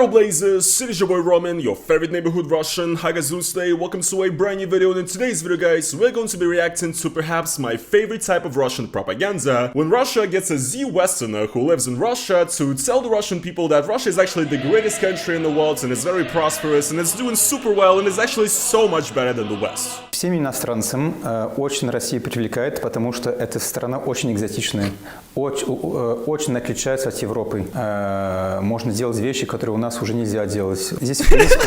Hello Blazers, it is your boy Roman, your favorite neighborhood Russian. Hi guys, today, welcome to a brand new video, and in today's video guys, we're going to be reacting to perhaps my favorite type of Russian propaganda, when Russia gets a Z-Westerner who lives in Russia to tell the Russian people that Russia is actually the greatest country in the world and is very prosperous and is doing super well and is actually so much better than the West. Всем иностранцам очень Россия привлекает, потому что эта страна очень экзотичная, очень отличается от Европы. Можно делать вещи, которые у нас уже нельзя делать. Здесь, в принципе...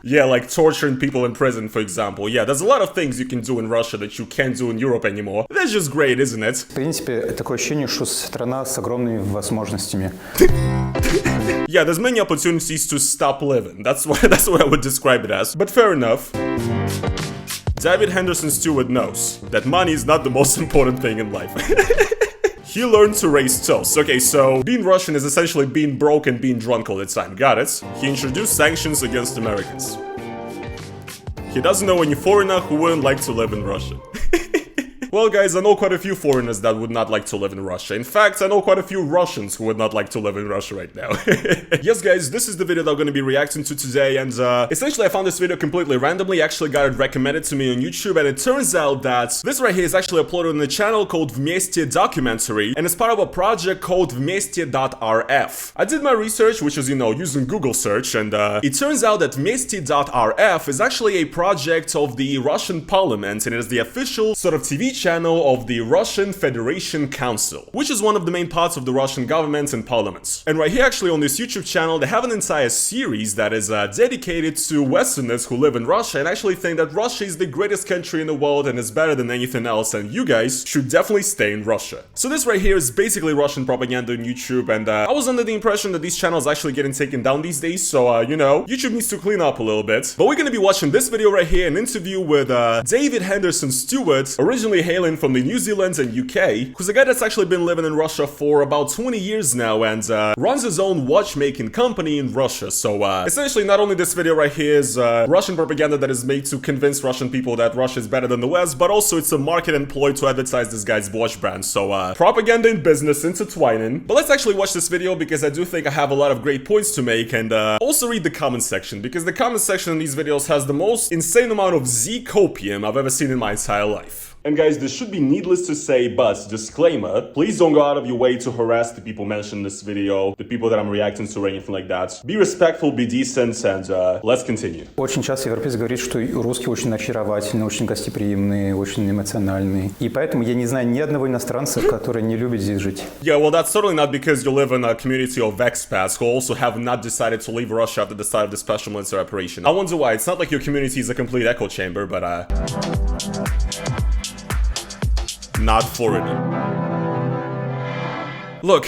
Yeah, like torturing people in prison, for example. Yeah, there's a lot of things you can do in Russia that you can't do in Europe anymore. That's just great, isn't it? В принципе, такое ощущение, что страна с огромными возможностями. Yeah, there's many opportunities to stop living. That's what I would describe it as. But fair enough. David Henderson Stewart knows that money is not the most important thing in life. He learned to raise toast. Okay, so being Russian is essentially being broke and being drunk all the time. Got it? He introduced sanctions against Americans. He doesn't know any foreigner who wouldn't like to live in Russia. Well guys, I know quite a few foreigners that would not like to live in Russia. In fact, I know quite a few Russians who would not like to live in Russia right now. Yes guys, this is the video that I'm going to be reacting to today, and essentially I found this video completely randomly. I actually got it recommended to me on YouTube, and it turns out that this right here is actually uploaded on a channel called Vmesте Documentary, and it's part of a project called Vmesте.rf. I did my research, which is, you know, using Google search, and it turns out that Vmesте.rf is actually a project of the Russian parliament, and it is the official sort of TV channel of the Russian Federation Council, which is one of the main parts of the Russian government and parliaments. And right here actually on this YouTube channel they have an entire series that is dedicated to Westerners who live in Russia and actually think that Russia is the greatest country in the world and is better than anything else, and you guys should definitely stay in Russia. So this right here is basically Russian propaganda on YouTube, and I was under the impression that these channels are actually getting taken down these days, so you know, YouTube needs to clean up a little bit. But we're gonna be watching this video right here, an interview with David Henderson Stewart, originally hailing from the New Zealand and UK, who's a guy that's actually been living in Russia for about 20 years now and runs his own watchmaking company in Russia. So essentially not only this video right here is Russian propaganda that is made to convince Russian people that Russia is better than the West, but also it's a market employ to advertise this guy's watch brand. So propaganda and business intertwining. But let's actually watch this video because I do think I have a lot of great points to make, and also read the comment section, because the comment section in these videos has the most insane amount of Z-copium I've ever seen in my entire life. And guys, this should be needless to say, but disclaimer, please don't go out of your way to harass the people mentioned in this video, the people that I'm reacting to or anything like that. Be respectful, be decent, and let's continue. Очень часто европейцы говорят, что русские очень очаровательные, очень гостеприимные, очень эмоциональные. И поэтому я не знаю ни одного иностранца, который не любит здесь жить. Yeah, well, that's certainly not because you live in a community of expats who also have not decided to leave Russia after the start of the special military operation. I wonder why. It's not like your community is a complete echo chamber, but not foreigner. Look,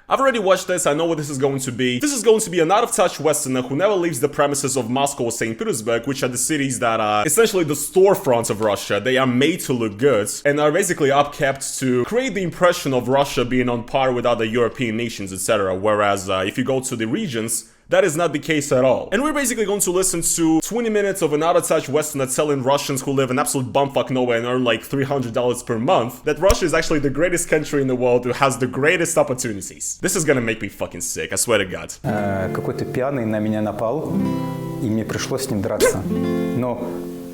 I've already watched this, I know what this is going to be. This is going to be an out-of-touch Westerner who never leaves the premises of Moscow or St. Petersburg, which are the cities that are essentially the storefronts of Russia. They are made to look good and are basically upkept to create the impression of Russia being on par with other European nations, etc. Whereas if you go to the regions, that is not the case at all. And we're basically going to listen to 20 minutes of an out-of-touch Westerner telling Russians who live in absolute bumfuck nowhere and earn like $300 per month that Russia is actually the greatest country in the world who has the greatest opportunities. This is gonna make me fucking sick, I swear to God. Какой-то пьяный на меня напал, и мне пришлось с ним драться. Но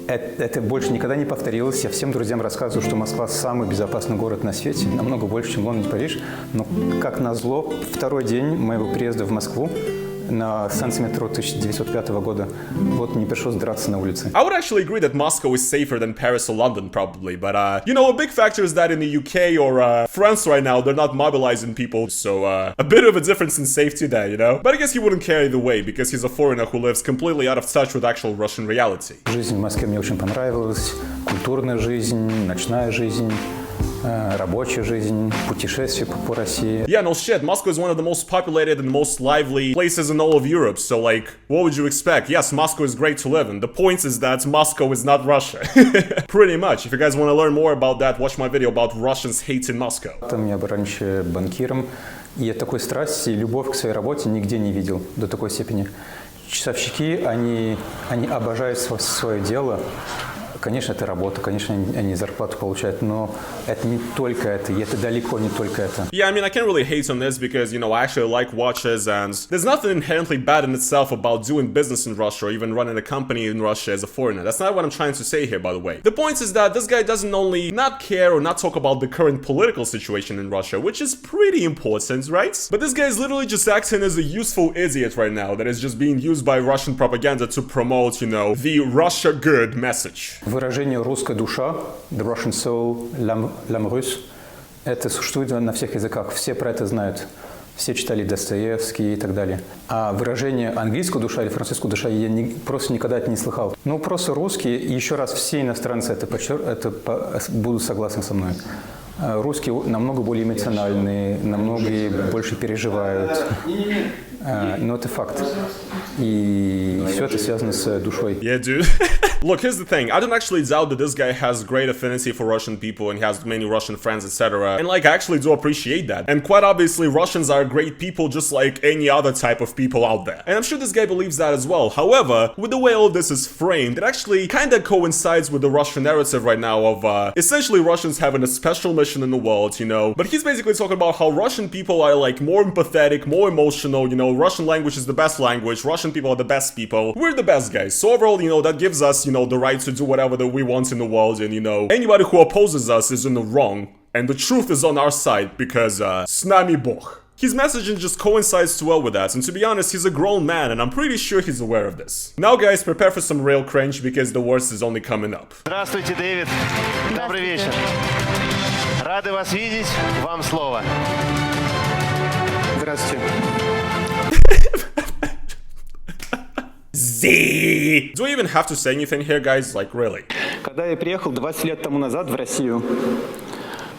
это больше никогда не повторилось. Я всем друзьям рассказываю, что Москва самый безопасный город на свете, намного больше, чем Лондон и Париж. Но, как назло, второй день моего приезда в Москву на станции метро 1905 года, вот мне пришлось драться на улице. I would actually agree that Moscow is safer than Paris or London probably, but you know, a big factor is that in the UK or France right now, they're not mobilizing people, so a bit of a difference in safety there, you know? But I guess he wouldn't care either way, because he's a foreigner who lives completely out of touch with actual Russian reality. Жизнь в Москве мне очень понравилась, культурная жизнь, ночная жизнь. Рабочая жизнь, путешествия по России. Yeah, no shit, Moscow is one of the most populated and most lively places in all of Europe, so like, what would you expect? Yes, Moscow is great to live in. The point is that Moscow is not Russia. Pretty much. If you guys want to learn more about that, watch my video about Russians hating Moscow. Я был раньше банкиром, и я такой страсти и любовь к своей работе нигде не видел до такой степени. Часовщики, они обожают свое дело. Конечно, это работа, конечно, они зарплату получают, но это не только это, и это далеко не только это. Yeah, I mean, I can't really hate on this because, I actually like watches and there's nothing inherently bad in itself about doing business in Russia or even running a company in Russia as a foreigner. That's not what I'm trying to say here, by the way. The point is that this guy doesn't only not care or not talk about the current political situation in Russia, which is pretty important, right? But this guy is literally just acting as a useful idiot right now that is just being used by Russian propaganda to promote, the Russia good message. Выражение «русская душа», «the Russian soul», «l'âme russe», это существует на всех языках, все про это знают. Все читали Достоевский и так далее. А выражение «английская душа» или «французская душа» я просто никогда это не слыхал. Ну, просто русские, и еще раз все иностранцы это будут согласны со мной. Русские намного более эмоциональные, намного больше переживают. Но это факт. И все это связано с душой. Yeah, dude. Look, here's the thing. I don't actually doubt that this guy has great affinity for Russian people and he has many Russian friends, etc. And I actually do appreciate that. And quite obviously, Russians are great people just like any other type of people out there. And I'm sure this guy believes that as well. However, with the way all of this is framed, it actually kind of coincides with the Russian narrative right now of essentially Russians having a special mission in the world, But he's basically talking about how Russian people are like more empathetic, more emotional, Russian language is the best language, Russian people are the best people, we're the best guys. So overall, that gives us, the right to do whatever that we want in the world, and, anybody who opposes us is in the wrong, and the truth is on our side, because, s nami Bog. His messaging just coincides too well with that, and to be honest, he's a grown man, and I'm pretty sure he's aware of this. Now guys, prepare for some real cringe, because the worst is only coming up. Здравствуйте, Дэвид. Добрый вечер. Рады вас видеть. Вам слово. Здравствуйте. Z. Do I even have to say anything here, guys? Like, really? Когда я приехал 20 лет тому назад в Россию,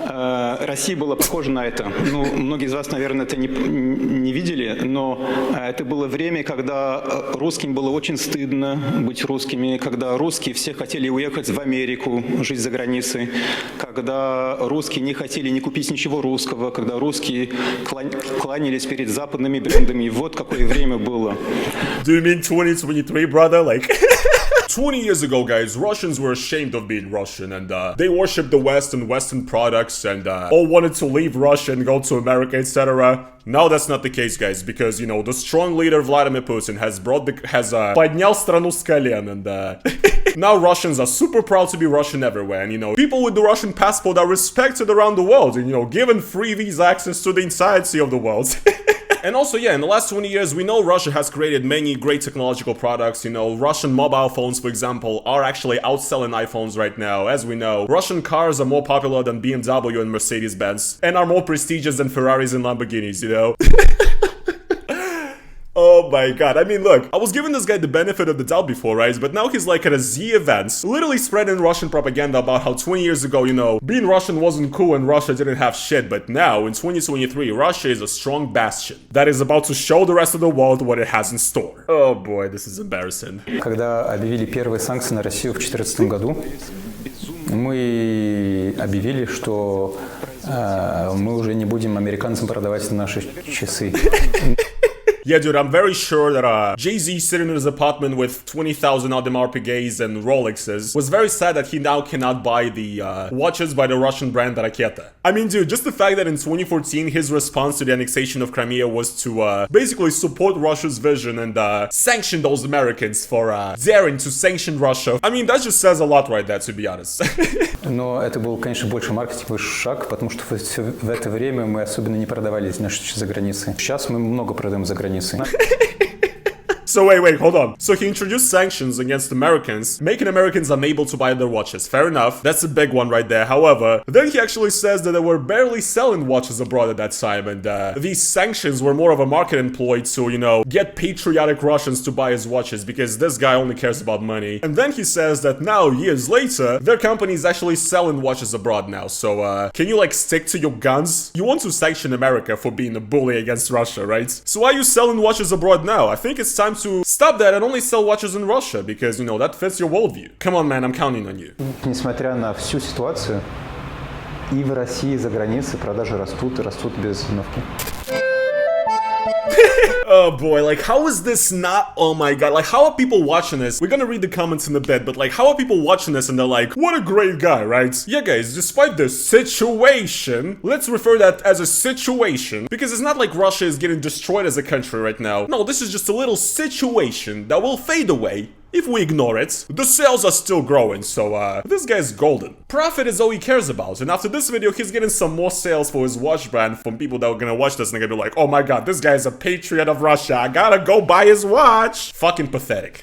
Россия была похожа на это. Ну, многие из вас, наверное, это не видели, но это было время, когда русским было очень стыдно быть русскими, когда русские все хотели уехать в Америку, жить за границей, когда русские не хотели не купить ничего русского, когда русские кланялись перед западными брендами. Вот какое время было. Do you mean 2023, brother? Like... 20 years ago, guys, Russians were ashamed of being Russian, and they worshipped the West and Western products, and all wanted to leave Russia and go to America, etc. Now that's not the case, guys, because, the strong leader Vladimir Putin has поднял страну с колен, and now Russians are super proud to be Russian everywhere, and, people with the Russian passport are respected around the world, and, given free visa access to the entirety of the world. And also, yeah, in the last 20 years, we know Russia has created many great technological products. Russian mobile phones, for example, are actually outselling iPhones right now, as we know. Russian cars are more popular than BMW and Mercedes-Benz, and are more prestigious than Ferraris and Lamborghinis, Oh my god, I mean, look, I was giving this guy the benefit of the doubt before, right? But now he's like at a Z event, literally spreading Russian propaganda about how 20 years ago, being Russian wasn't cool and Russia didn't have shit. But now, in 2023, Russia is a strong bastion that is about to show the rest of the world what it has in store. Oh boy, this is embarrassing. Когда объявили первые санкции на Россию в 2014 году, мы объявили, что мы уже не будем американцам продавать наши часы. Yeah, dude, I'm very sure that Jay-Z sitting in his apartment with 20,000 Audemars Piguets and Rolexes was very sad that he now cannot buy the watches by the Russian brand Raketa. I mean, dude, just the fact that in 2014 his response to the annexation of Crimea was to basically support Russia's vision and sanction those Americans for daring to sanction Russia. I mean, that just says a lot right there, to be honest. Но это был, конечно, больше маркетинговый шаг, потому что в это время мы особенно не продавали наши за границей. Сейчас мы много продаем за границей. So wait, hold on. So he introduced sanctions against Americans, making Americans unable to buy their watches. Fair enough. That's a big one right there. However, then he actually says that they were barely selling watches abroad at that time, and these sanctions were more of a marketing ploy to, get patriotic Russians to buy his watches, because this guy only cares about money. And then he says that now, years later, their company is actually selling watches abroad now. So, can you, stick to your guns? You want to sanction America for being a bully against Russia, right? So why are you selling watches abroad now? I think it's time to stop that and only sell watches in Russia, because, that fits your worldview. Come on, man, I'm counting on you. Несмотря на всю ситуацию, и в России, и за границей продажи растут и растут без остановки. Oh boy, like how is this not, oh my god, like how are people watching this? We're gonna read the comments in a bit, but like how are people watching this and they're like, what a great guy, right? Yeah guys, despite the situation, let's refer that as a situation, because it's not like Russia is getting destroyed as a country right now. No, this is just a little situation that will fade away if we ignore it. The sales are still growing, so this guy's golden. Profit is all he cares about, and after this video, he's getting some more sales for his watch brand from people that are gonna watch this and they're gonna be like, oh my god, this guy's a patriot of Russia, I gotta go buy his watch. Fucking pathetic.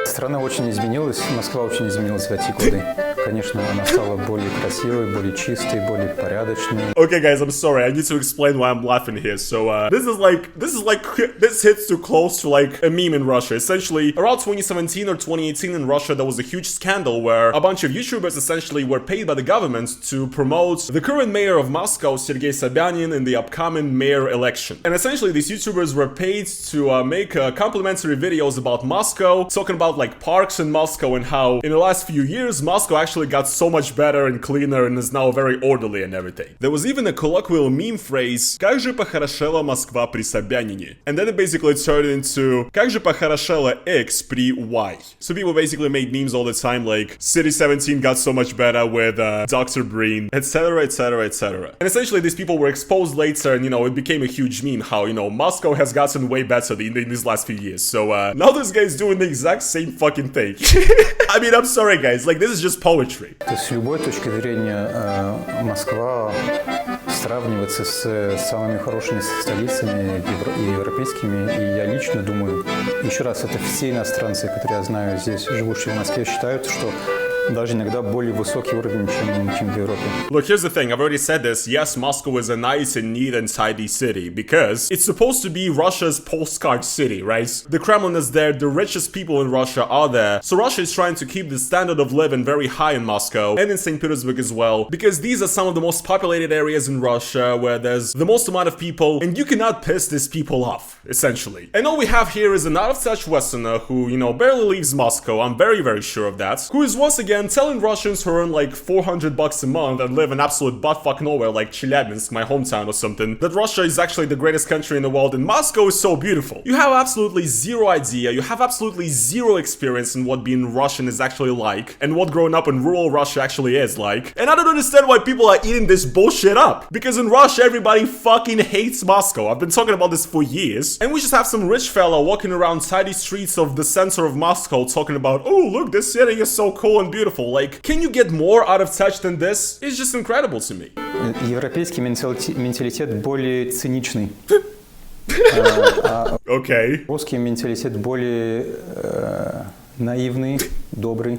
Страна очень изменилась, Москва очень изменилась в эти годы. Конечно, она стала более красивой, более чистой, более порядочной. Okay, guys, I'm sorry. I need to explain why I'm laughing here. So, this hits too close to like a meme in Russia. Essentially, around 2017 or 2018 in Russia, there was a huge scandal where a bunch of YouTubers essentially were paid by the government to promote the current mayor of Moscow, Sergei Sobyanin, in the upcoming mayor election. And essentially, these YouTubers were paid to make complimentary videos about Moscow, talking about like parks in Moscow and how in the last few years, Moscow actually got so much better and cleaner and is now very orderly and everything. There was even a colloquial meme phrase, «Как же похорошела Москва при Собянине?» And then it basically turned into, «Как же похорошела X при Y?» So people basically made memes all the time like, City 17 got so much better with Dr. Breen, etc, etc, etc. And essentially these people were exposed later and, you know, it became a huge meme how, you know, Moscow has gotten way better in these last few years. So now this guy's doing the exact same fucking thing. I mean, I'm sorry guys, like this is just poetry. То есть с любой точки зрения Москва сравнивается с самыми хорошими столицами европейскими. И я лично думаю, еще раз, это все иностранцы, которые я знаю здесь, живущие в Москве, считают, что даже иногда более высокий уровень, чем в Европе. Look, here's the thing, I've already said this, yes, Moscow is a nice and neat and tidy city, because it's supposed to be Russia's postcard city, right? The Kremlin is there, the richest people in Russia are there, so Russia is trying to keep the standard of living very high in Moscow, and in St. Petersburg as well, because these are some of the most populated areas in Russia, where there's the most amount of people, and you cannot piss these people off, essentially. And all we have here is an out-of-touch Westerner who, you know, barely leaves Moscow, I'm very, very sure of that, who is once again telling Russians who earn like $400 a month and live in absolute buttfuck nowhere like Chelyabinsk, my hometown or something, that Russia is actually the greatest country in the world and Moscow is so beautiful. You have absolutely zero idea, you have absolutely zero experience in what being Russian is actually like, and what growing up in rural Russia actually is like, and I don't understand why people are eating this bullshit up, because in Russia everybody fucking hates Moscow. I've been talking about this for years, and we just have some rich fella walking around tidy streets of the center of Moscow talking about, oh look, this city is so cool and beautiful. Like, can you get more out of touch than this? It's just incredible to me. Европейский менталитет более циничный. Okay. Русский менталитет более наивный, добрый.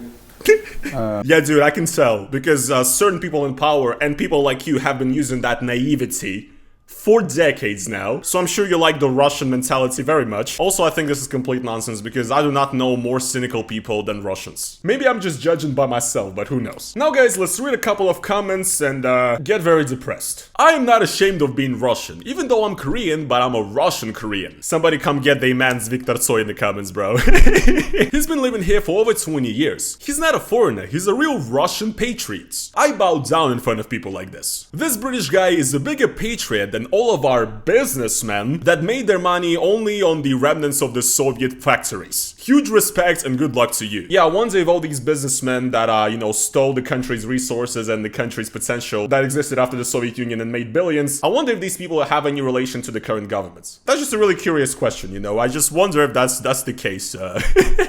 Yeah, dude, I can tell, because certain people in power and people like you have been using that naivety for decades now, so I'm sure you like the Russian mentality very much. Also, I think this is complete nonsense because I do not know more cynical people than Russians. Maybe I'm just judging by myself, but who knows. Now guys, let's read a couple of comments and get very depressed. I am not ashamed of being Russian, even though I'm Korean, but I'm a Russian Korean. Somebody come get the man's Viktor Tsoi in the comments, bro. He's been living here for over 20 years. He's not a foreigner, he's a real Russian patriot. I bow down in front of people like this. This British guy is a bigger patriot than all of our businessmen that made their money only on the remnants of the Soviet factories. Huge respect and good luck to you. Yeah, I wonder if all these businessmen that, you know, stole the country's resources and the country's potential that existed after the Soviet Union and made billions, I wonder if these people have any relation to the current government. That's just a really curious question, you know, I just wonder if that's the case.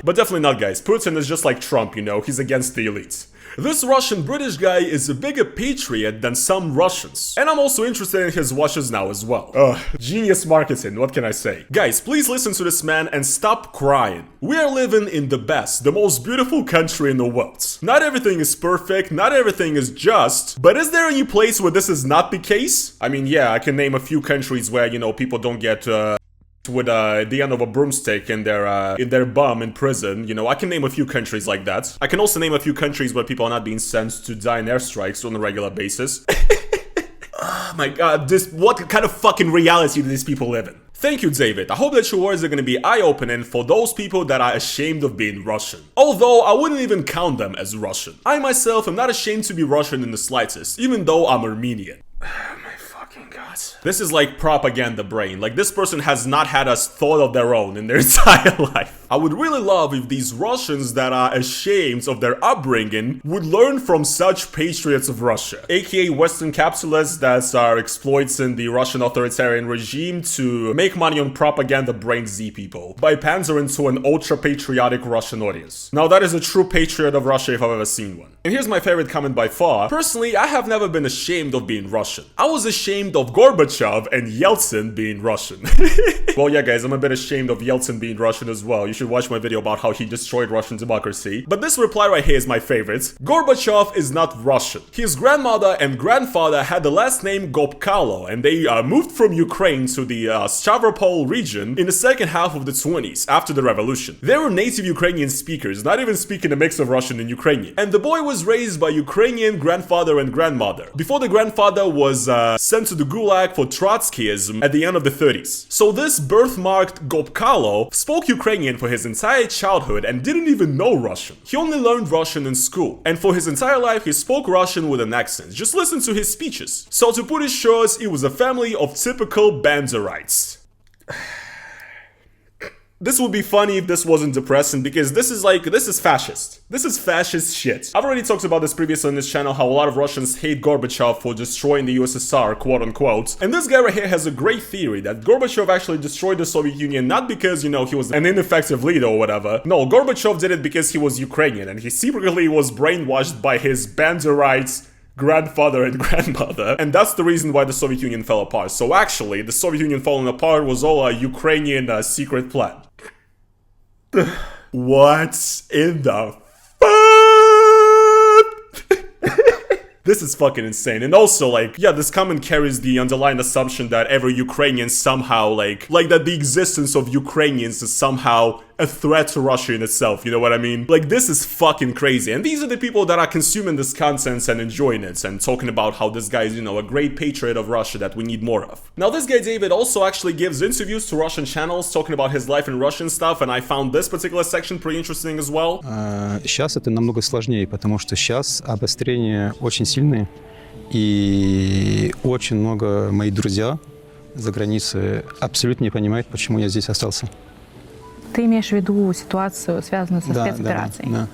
But definitely not, guys. Putin is just like Trump, you know, he's against the elite. This Russian British guy is a bigger patriot than some Russians. And I'm also interested in his watches now as well. Genius marketing, what can I say? Guys, please listen to this man and stop crying. We are living in the best, the most beautiful country in the world. Not everything is perfect, not everything is just, but is there any place where this is not the case? I mean, yeah, I can name a few countries where, you know, people don't get, with the end of a broomstick in their bum in prison. You know, I can name a few countries like that. I can also name a few countries where people are not being sent to die in airstrikes on a regular basis. Oh my god, what kind of fucking reality do these people live in? Thank you, David. I hope that your words are gonna be eye-opening for those people that are ashamed of being Russian. Although, I wouldn't even count them as Russian. I myself am not ashamed to be Russian in the slightest, even though I'm Armenian. This is like propaganda brain. Like, this person has not had a thought of their own in their entire life. I would really love if these Russians that are ashamed of their upbringing would learn from such patriots of Russia, aka Western capitalists that are exploiting the Russian authoritarian regime to make money on propaganda brain Z people by pandering to an ultra-patriotic Russian audience. Now, that is a true patriot of Russia if I've ever seen one. And here's my favorite comment by far. Personally, I have never been ashamed of being Russian. I was ashamed of Gorbachev and Yeltsin being Russian. Well, yeah, guys, I'm a bit ashamed of Yeltsin being Russian as well. You should watch my video about how he destroyed Russian democracy. But this reply right here is my favorite. Gorbachev is not Russian. His grandmother and grandfather had the last name Gopkalo, and they moved from Ukraine to the Stavropol region in the second half of the 20s, after the revolution. They were native Ukrainian speakers, not even speaking a mix of Russian and Ukrainian. And the boy was raised by Ukrainian grandfather and grandmother, before the grandfather was sent to the Gulag for Trotskyism at the end of the 30s. So this birthmarked Gopkalo spoke Ukrainian for his entire childhood and didn't even know Russian. He only learned Russian in school, and for his entire life he spoke Russian with an accent. Just listen to his speeches. So to put it short, it was a family of typical Banderites. This would be funny if this wasn't depressing, because this is fascist. This is fascist shit. I've already talked about this previously on this channel, how a lot of Russians hate Gorbachev for destroying the USSR, quote unquote. And this guy right here has a great theory that Gorbachev actually destroyed the Soviet Union not because, you know, he was an ineffective leader or whatever. No, Gorbachev did it because he was Ukrainian, and he secretly was brainwashed by his Banderites grandfather and grandmother, and that's the reason why the Soviet Union fell apart. So actually, the Soviet Union falling apart was all a Ukrainian secret plan. What in the This is fucking insane. And also, like, yeah, this comment carries the underlying assumption that every Ukrainian somehow, like that the existence of Ukrainians is somehow a threat to Russia in itself, you know what I mean? Like, this is fucking crazy. And these are the people that are consuming this content and enjoying it and talking about how this guy is, you know, a great patriot of Russia that we need more of. Now, this guy David also actually gives interviews to Russian channels talking about his life in Russian stuff, and I found this particular section pretty interesting as well. Сейчас это намного сложнее, потому что сейчас обострения очень сильные, и очень много моих друзей за границей абсолютно не понимают, почему я здесь остался. Ты имеешь в виду ситуацию, связанную со спецоперацией? Да.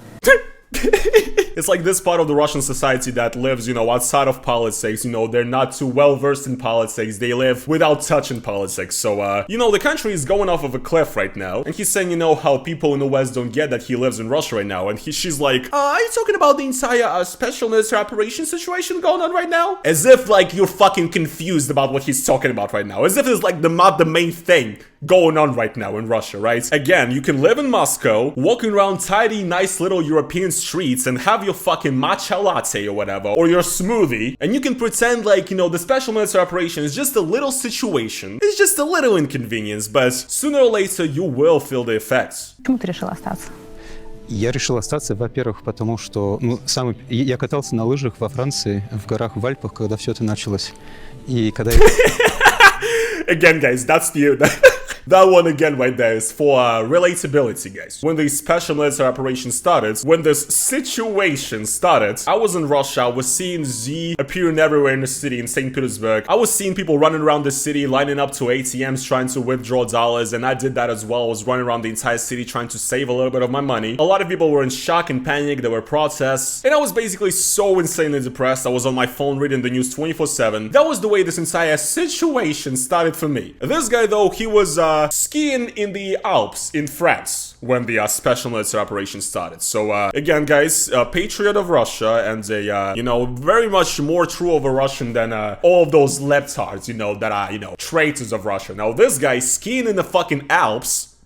It's like this part of the Russian society that lives, you know, outside of politics. You know, they're not too well versed in politics. They live without touching politics. So, you know, the country is going off of a cliff right now. And he's saying, you know, how people in the West don't get that he lives in Russia right now. And she's like, are you talking about the entire special military operation situation going on right now? As if, like, you're fucking confused about what he's talking about right now. As if it's, like, not the main thing going on right now in Russia, right? Again, you can live in Moscow, walking around tidy, nice little European streets and have your fucking matcha latte or whatever, or your smoothie, and you can pretend like, you know, the special military operation is just a little situation. It's just a little inconvenience, but sooner or later you will feel the effects. Почему ты решил остаться? Я решил остаться, во-первых, потому что я катался на лыжах во Франции, в горах, в Альпах, когда все это началось. И когда Again, guys, that's that one again right there is for relatability, guys. When the special military operation started, when this situation started, I was in Russia, I was seeing Z appearing everywhere in the city in St. Petersburg. I was seeing people running around the city, lining up to ATMs trying to withdraw dollars, and I did that as well. I was running around the entire city trying to save a little bit of my money. A lot of people were in shock and panic, there were protests, and I was basically so insanely depressed. I was on my phone reading the news 24/7. That was the way this entire situation started for me. This guy, though, he was skiing in the Alps in France when the special military operation started. So again, guys, patriot of Russia and a you know, very much more true of a Russian than all of those leptards, you know, that are, you know, traitors of Russia. Now this guy skiing in the fucking Alps.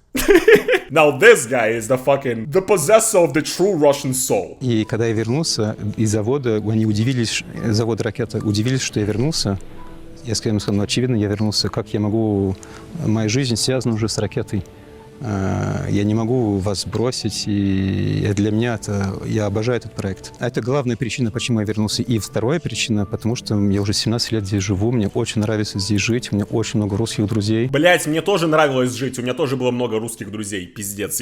Now this guy is the possessor of the true Russian soul. И когда я вернулся из завода, они удивились, завод ракеты, удивились, что я вернулся. Я сказал, ну, очевидно, я вернулся. Как я могу... Моя жизнь связана уже с ракетой. Я не могу вас бросить, и для меня я обожаю этот проект. Это главная причина, почему я вернулся. И вторая причина, потому что я уже 17 лет здесь живу, мне очень нравится здесь жить, у меня очень много русских друзей. Блять, мне тоже нравилось жить, у меня тоже было много русских друзей, пиздец.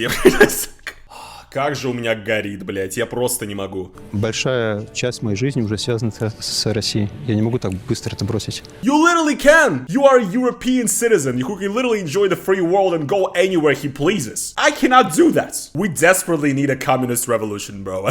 Как же у меня горит, блять, я просто не могу. Большая часть моей жизни уже связана с Россией. Я не могу так быстро это бросить. You literally can! You are a European citizen who can literally enjoy the free world and go anywhere he pleases. I cannot do that. We desperately need a communist revolution, bro.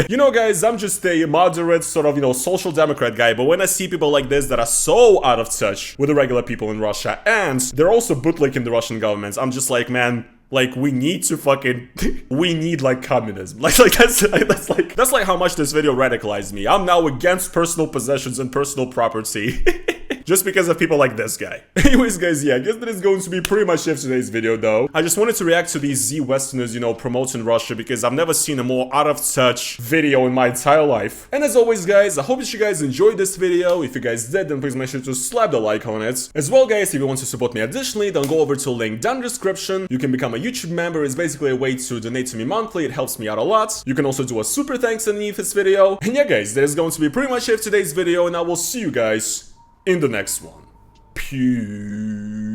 You know, guys, I'm just a moderate sort of, social democrat guy, but when I see people like this that are so out of touch with the regular people in Russia, and they're also bootlicking the Russian government, I'm just like, man, like, we need to fucking, we need like communism. Like that's like how much this video radicalized me. I'm now against personal possessions and personal property. Just because of people like this guy. Anyways, guys, yeah, I guess that is going to be pretty much it for today's video, though. I just wanted to react to these Z-Westerners, promoting Russia, because I've never seen a more out-of-touch video in my entire life. And as always, guys, I hope that you guys enjoyed this video. If you guys did, then please make sure to slap the like on it. As well, guys, if you want to support me additionally, then go over to the link down in the description. You can become a YouTube member. It's basically a way to donate to me monthly. It helps me out a lot. You can also do a super thanks underneath this video. And yeah, guys, that is going to be pretty much it for today's video, and I will see you guys in the next one. Peace.